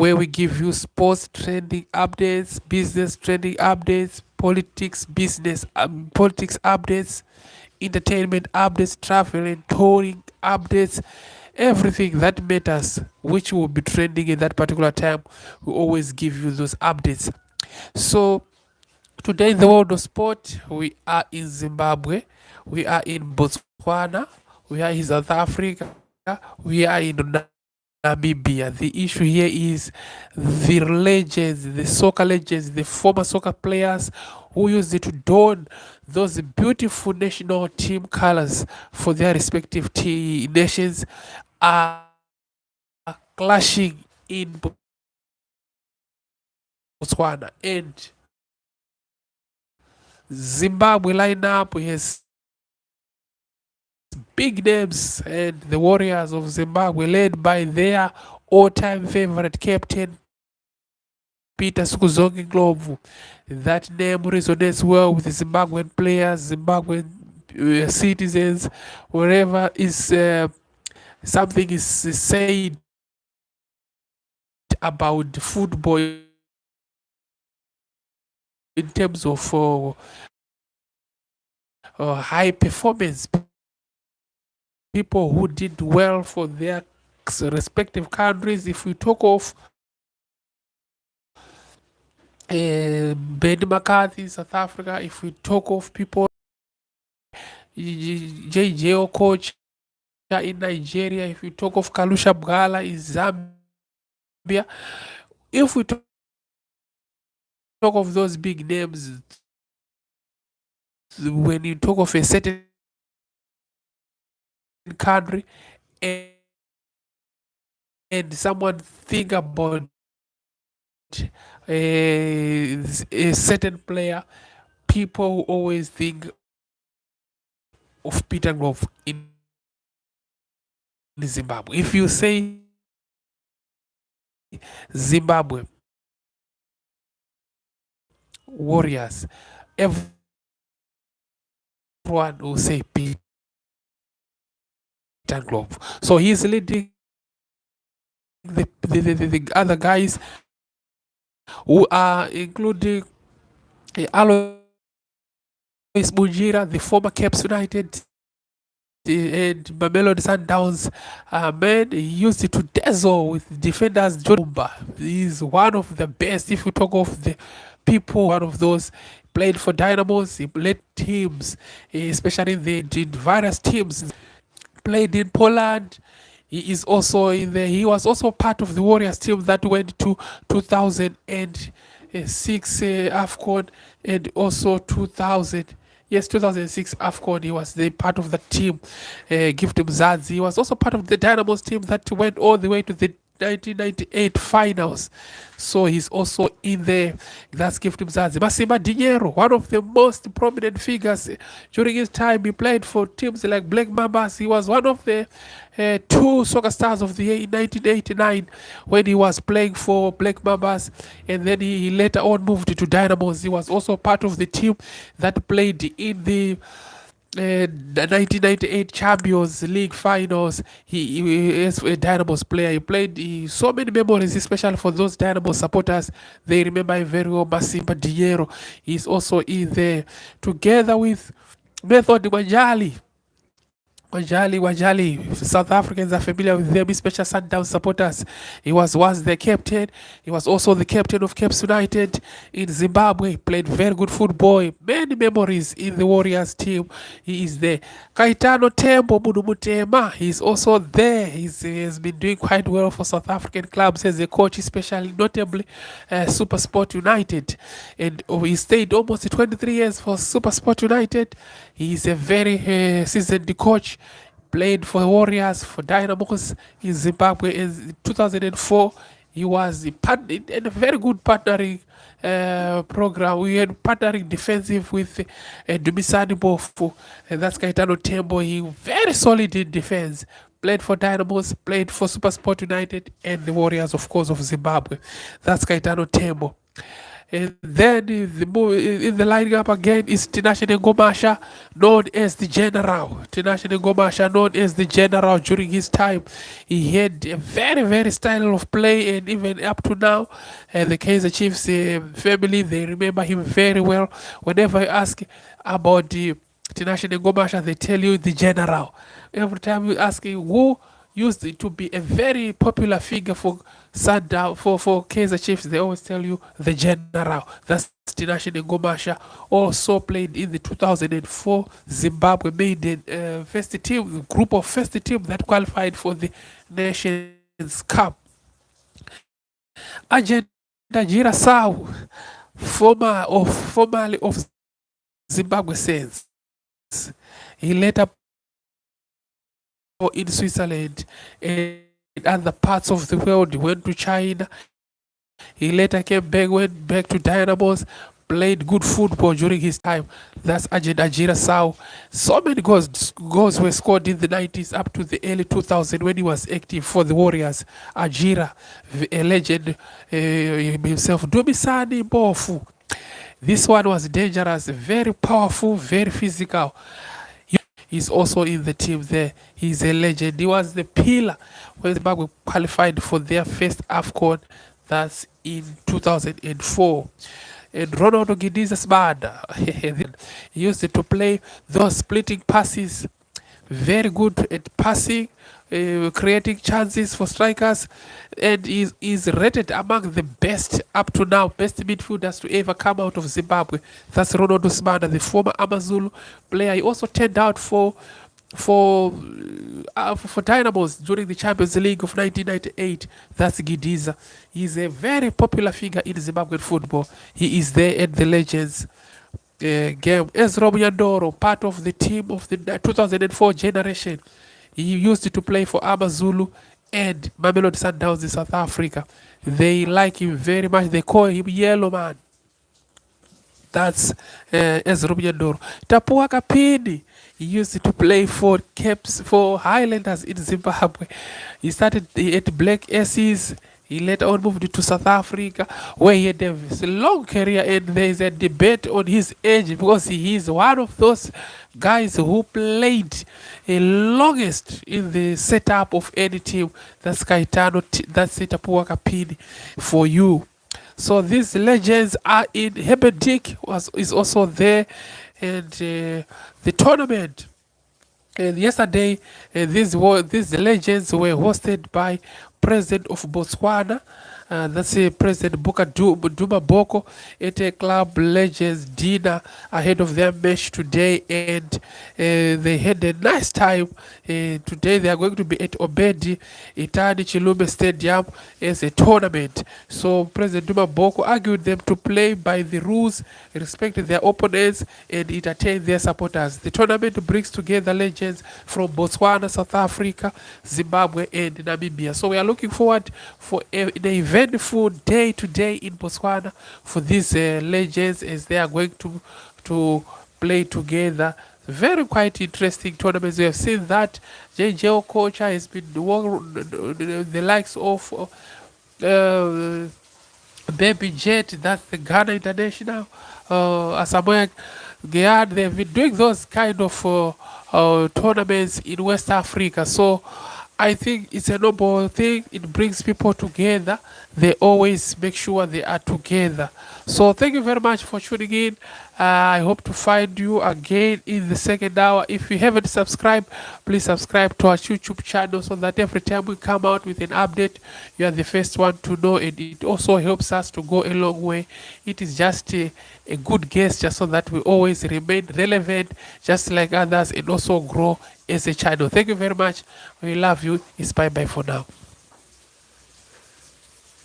where we give you sports trending updates, business trending updates, politics updates, entertainment updates, travel and touring updates, everything that matters, which will be trending in that particular time. We always give you those updates. So today in the world of sport, we are in Zimbabwe, we are in Botswana, we are in South Africa, we are in Nambia. The issue here is the legends, the soccer legends, the former soccer players who used to don those beautiful national team colors for their respective nations are clashing in Botswana. And Zimbabwe lineup has big names, and the Warriors of Zimbabwe, led by their all-time favorite captain Peter Sukuzongi Glovu. That name resonates well with Zimbabwean players, Zimbabwean citizens, wherever is something is said about football in terms of high performance, people who did well for their respective countries. If we talk of Ben McCarthy in South Africa, if we talk of people JJ Okocha in Nigeria, if we talk of Kalusha Bgala in Zambia, if we talk of those big names, when you talk of a certain country and someone think about a certain player, people always think of Peter Grove in Zimbabwe. If you say Zimbabwe Warriors, everyone will say Peter Grove. So he's leading the other guys who are including Alois Mujira, the former Caps United and Mamelodi Sundowns man. He used it to dazzle with defenders. John Mumba, he's one of the best. If you talk of the people, one of those played for Dynamos, he led teams, especially in various teams. Played in Poland. He is also in the. He was also part of the Warriors team that went to 2006 AFCON and also 2000. Yes, 2006 AFCON. He was the part of the team. Gift Mzanzi. He was also part of the Dynamos team that went all the way to the 1998 finals. So he's also in there. That's Gift Mzanzi. Masima Dinheiro, one of the most prominent figures during his time. He played for teams like Black Mambas. He was one of the two soccer stars of the year in 1989 when he was playing for Black Mambas, and then he later on moved to Dynamos. He was also part of the team that played in the 1998 Champions League finals. He is a Dynamos player. He played so many memories, especially for those Dynamo supporters. They remember him very well. Masimba Dinheiro. He's also in there together with Method Wanjali. Wajali, South Africans are familiar with them, especially Sundown supporters. He was once the captain. He was also the captain of Caps United in Zimbabwe. Played very good football. Many memories in the Warriors team. He is there. Kaitano Tembo Mudumutema, he's also there. He has been doing quite well for South African clubs as a coach, especially notably Super Sport United. And he stayed almost 23 years for Super Sport United. He is a very seasoned coach. Played for Warriors, for Dynamos in Zimbabwe in 2004. He was in a very good partnering program. We had partnering defensive with Dumisani Bofu, and that's Kaitano Tembo. He very solid in defense. Played for Dynamos, played for Super Sport United and the Warriors, of course, of Zimbabwe. That's Kaitano Tembo. And then in the lining up again is Tinashe Ngomasha, known as the General. Tinashe Ngomasha, known as the General during his time. He had a very, very style of play, and even up to now, the Kaizer Chiefs family, they remember him very well. Whenever you ask about the Tinashe Ngomasha, they tell you the General. Every time you ask who used to be a very popular figure for Sundown, for Kaizer Chiefs, they always tell you the General. That's Tinashe Ngomasha. Also played in the 2004 Zimbabwe maiden first team, group of first team that qualified for the Nations Cup. Agent Ajira Sau, formerly of Zimbabwe Saints. He later in Switzerland and other parts of the world. He went to China. He later came back, went back to Dynamos, played good football during his time. That's Ajira Sau. So many goals were scored in the 90s up to the early 2000s when he was active for the Warriors. Ajira, a legend himself. Dumisani Bofu. This one was dangerous, very powerful, very physical. He's also in the team there. He's a legend. He was the pillar when Zimbabwe qualified for their first AFCON. That's in 2004. And Ronaldo Gidiza Bada, he used to play those splitting passes. Very good at passing, creating chances for strikers, and is rated among the best up to now, best midfielders to ever come out of Zimbabwe. That's Ronaldo Smanda, the former Amazulu player. He also turned out for Dynamos during the Champions League of 1998. That's Gidiza. He's a very popular figure in Zimbabwean football. He is there at the Legends game. Ezra Muyandoro, part of the team of the 2004 generation. He used to play for Amazulu and Mamelodi Sundowns in South Africa. They like him very much. They call him Yellow Man. That's Ezra Muyandoro. Tapua Kapini. He used to play for Highlanders in Zimbabwe. He started at Black Aces. He later on moved to South Africa, where he had a long career, and there is a debate on his age because he is one of those guys who played the longest in the setup of any team. That's Kaitano, that's Tapua Kapini for you. So these legends are in. Herbert Dick is also there, and the tournament. And yesterday, these legends were hosted by President of Botswana. That's President Duma Boko at a club legends dinner ahead of their match today, and they had a nice time. Today they are going to be at Obedi Itani Chilume Stadium as a tournament. So President Duma Boko argued them to play by the rules, respect their opponents, and entertain their supporters. The tournament brings together legends from Botswana, South Africa, Zimbabwe, and Nambia. So we are looking forward for an eventful day today in Botswana for these legends as they are going to play together. Very quite interesting tournaments. We have seen that JJ Okocha has been the likes of Baby Jet, that's the Ghana International, Asamoah Gyan. They've been doing those kind of tournaments in West Africa. So I think it's a noble thing. It brings people together. They always make sure they are together. So thank you very much for tuning in. I hope to find you again in the second hour. If you haven't subscribed, please subscribe to our YouTube channel so that every time we come out with an update, you are the first one to know, and it also helps us to go a long way. It is just a good gesture so that we always remain relevant just like others and also grow as a channel. Thank you very much. We love you. It's bye-bye for now.